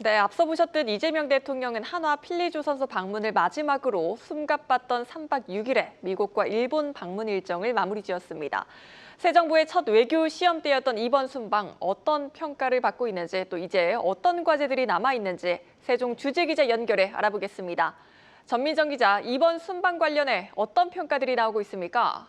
네, 앞서 보셨듯 이재명 대통령은 한화 필리조 선수 방문을 마지막으로 숨가빴던 3박 6일의 미국과 일본 방문 일정을 마무리 지었습니다. 새 정부의 첫 외교 시험대였던 이번 순방, 어떤 평가를 받고 있는지, 또 이제 어떤 과제들이 남아있는지 세종 주재기자 연결해 알아보겠습니다. 전민정 기자, 이번 순방 관련해 어떤 평가들이 나오고 있습니까?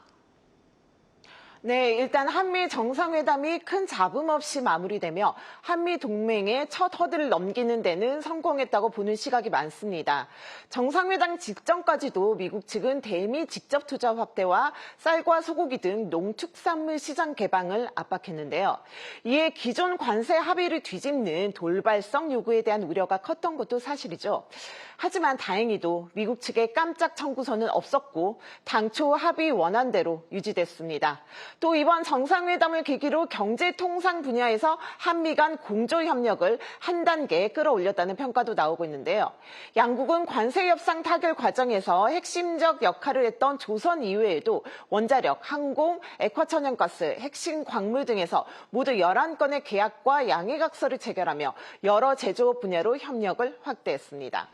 네, 일단 한미 정상회담이 큰 잡음 없이 마무리되며 한미 동맹의 첫 허들을 넘기는 데는 성공했다고 보는 시각이 많습니다. 정상회담 직전까지도 미국 측은 대미 직접 투자 확대와 쌀과 소고기 등 농축산물 시장 개방을 압박했는데요. 이에 기존 관세 합의를 뒤집는 돌발성 요구에 대한 우려가 컸던 것도 사실이죠. 하지만 다행히도 미국 측의 깜짝 청구서는 없었고 당초 합의 원안대로 유지됐습니다. 또 이번 정상회담을 계기로 경제통상 분야에서 한미 간 공조 협력을 한 단계 끌어올렸다는 평가도 나오고 있는데요. 양국은 관세 협상 타결 과정에서 핵심적 역할을 했던 조선 이외에도 원자력, 항공, 액화천연가스, 핵심 광물 등에서 모두 11건의 계약과 양해각서를 체결하며 여러 제조업 분야로 협력을 확대했습니다.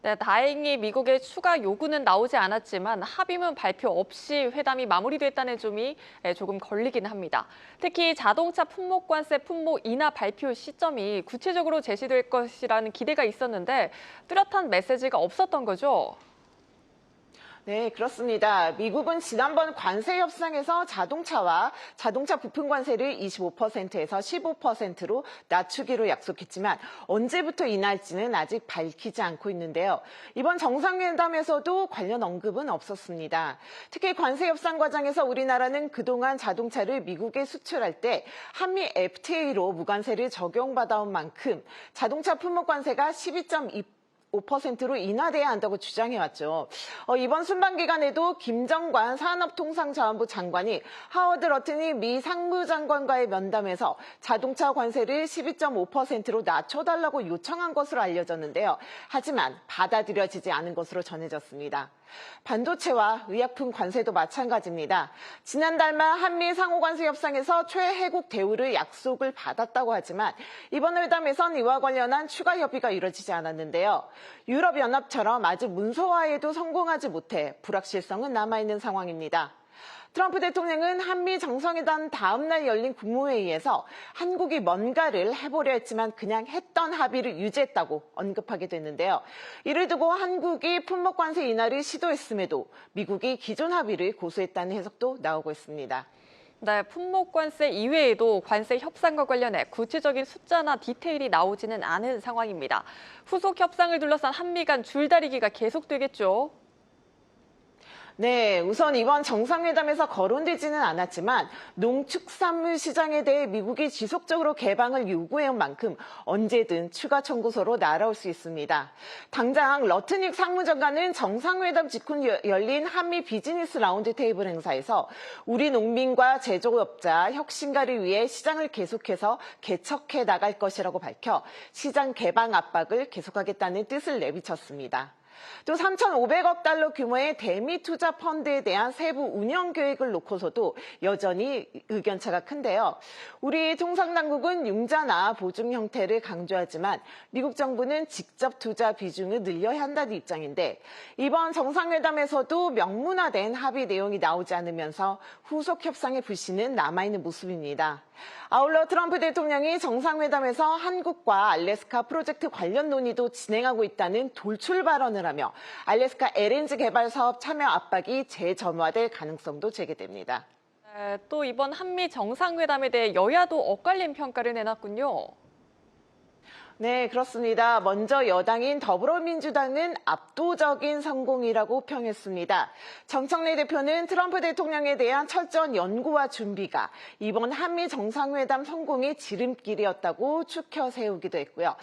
네, 다행히 미국의 추가 요구는 나오지 않았지만 합의문 발표 없이 회담이 마무리됐다는 점이 조금 걸리긴 합니다. 특히 자동차 품목관세 품목 인하 발표 시점이 구체적으로 제시될 것이라는 기대가 있었는데 뚜렷한 메시지가 없었던 거죠. 네, 그렇습니다. 미국은 지난번 관세 협상에서 자동차와 자동차 부품 관세를 25%에서 15%로 낮추기로 약속했지만 언제부터 인하할지는 아직 밝히지 않고 있는데요. 이번 정상회담에서도 관련 언급은 없었습니다. 특히 관세 협상 과정에서 우리나라는 그동안 자동차를 미국에 수출할 때 한미 FTA로 무관세를 적용받아온 만큼 자동차 품목 관세가 12.5%로 인하돼야 한다고 주장해왔죠. 이번 순방 기간에도 김정관 산업통상자원부 장관이 하워드 러튼이 미 상무장관과의 면담에서 자동차 관세를 12.5%로 낮춰달라고 요청한 것으로 알려졌는데요. 하지만 받아들여지지 않은 것으로 전해졌습니다. 반도체와 의약품 관세도 마찬가지입니다. 지난달 말 한미 상호관세 협상에서 최혜국 대우를 약속을 받았다고 하지만 이번 회담에선 이와 관련한 추가 협의가 이루어지지 않았는데요. 유럽연합처럼 아직 문서화에도 성공하지 못해 불확실성은 남아있는 상황입니다. 트럼프 대통령은 한미 정상회담 다음 날 열린 국무회의에서 한국이 뭔가를 해보려 했지만 그냥 했던 합의를 유지했다고 언급하게 됐는데요. 이를 두고 한국이 품목관세 인하를 시도했음에도 미국이 기존 합의를 고수했다는 해석도 나오고 있습니다. 네, 품목관세 이외에도 관세 협상과 관련해 구체적인 숫자나 디테일이 나오지는 않은 상황입니다. 후속 협상을 둘러싼 한미 간 줄다리기가 계속되겠죠. 네, 우선 이번 정상회담에서 거론되지는 않았지만 농축산물 시장에 대해 미국이 지속적으로 개방을 요구해온 만큼 언제든 추가 청구서로 날아올 수 있습니다. 당장 러트닉 상무장관은 정상회담 직후 열린 한미 비즈니스 라운드 테이블 행사에서 우리 농민과 제조업자, 혁신가를 위해 시장을 계속해서 개척해 나갈 것이라고 밝혀 시장 개방 압박을 계속하겠다는 뜻을 내비쳤습니다. 또 3,500억 달러 규모의 대미 투자 펀드에 대한 세부 운영 계획을 놓고서도 여전히 의견차가 큰데요. 우리 통상당국은 융자나 보증 형태를 강조하지만 미국 정부는 직접 투자 비중을 늘려야 한다는 입장인데 이번 정상회담에서도 명문화된 합의 내용이 나오지 않으면서 후속 협상의 불씨는 남아있는 모습입니다. 아울러 트럼프 대통령이 정상회담에서 한국과 알래스카 프로젝트 관련 논의도 진행하고 있다는 돌출 발언을 하며 알래스카 LNG 개발 사업 참여 압박이 재점화될 가능성도 제기됩니다. 네, 또 이번 한미 정상회담에 대해 여야도 엇갈린 평가를 내놨군요. 네, 그렇습니다. 먼저 여당인 더불어민주당은 압도적인 성공이라고 평했습니다. 정청래 대표는 트럼프 대통령에 대한 철저한 연구와 준비가 이번 한미 정상회담 성공의 지름길이었다고 추켜 세우기도 했고요.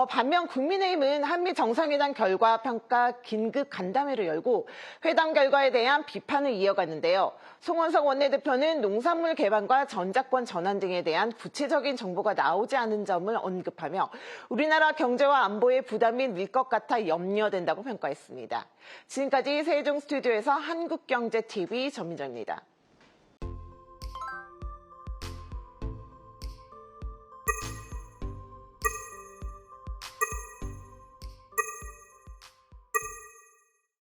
반면 국민의힘은 한미 정상회담 결과 평가 긴급 간담회를 열고 회담 결과에 대한 비판을 이어갔는데요. 송원석 원내대표는 농산물 개방과 전작권 전환 등에 대한 구체적인 정보가 나오지 않은 점을 언급하며 우리나라 경제와 안보에 부담이 늘 것 같아 염려된다고 평가했습니다. 지금까지 세종 스튜디오에서 한국경제TV 전민정입니다.